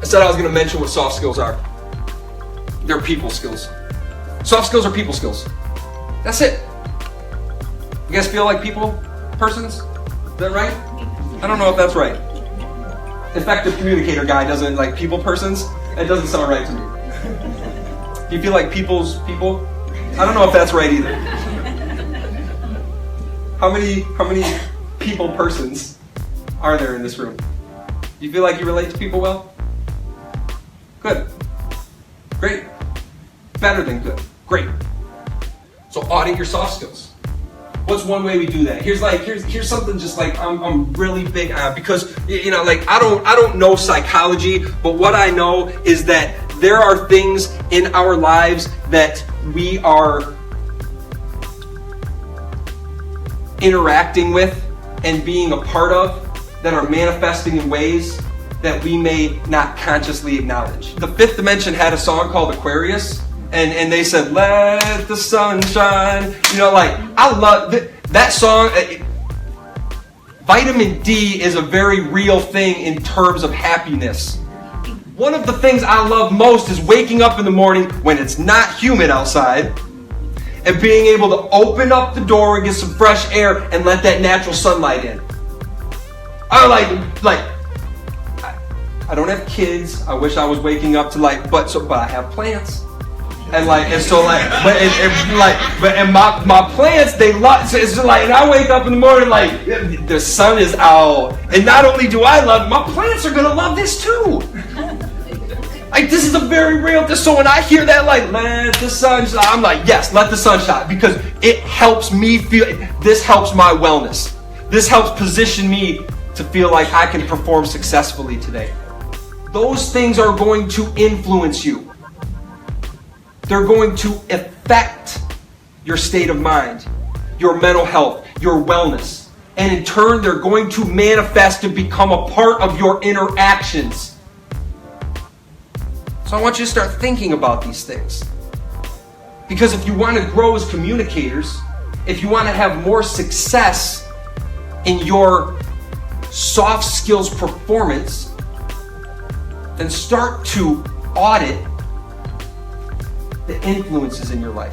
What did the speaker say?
I said I was going to mention what soft skills are. They're people skills. Soft skills are people skills. That's it. You guys feel like people persons? Is that right? I don't know if that's right. Effective communicator guy doesn't like people persons. That doesn't sound right to me. Do you feel like people's people? I don't know if that's right either. How many people persons are there in this room? You feel like you relate to people well? Good. Great. Better than good. Great. So audit your soft skills. What's one way we do that? Here's something just like I'm really big on, because like I don't know psychology, but what I know is that there are things in our lives that we are interacting with and being a part of that are manifesting in ways that we may not consciously acknowledge. The Fifth Dimension had a song called Aquarius, and they said, "Let the sun shine." I love that song. Vitamin D is a very real thing in terms of happiness. One of the things I love most is waking up in the morning when it's not humid outside and being able to open up the door and get some fresh air and let that natural sunlight in. I don't have kids. I wish I was waking up to but I have plants. My plants, they love, so it's just and I wake up in the morning the sun is out. And not only do I love it, my plants are gonna love this too. This is a very real, so when I hear that let the sun shine, I'm yes, let the sun shine, because it helps me feel, this helps my wellness. This helps position me to feel like I can perform successfully today. Those things are going to influence you. They're going to affect your state of mind, your mental health, your wellness. And in turn, they're going to manifest and become a part of your interactions. So I want you to start thinking about these things. Because if you want to grow as communicators, if you want to have more success in your soft skills performance, then start to audit the influences in your life.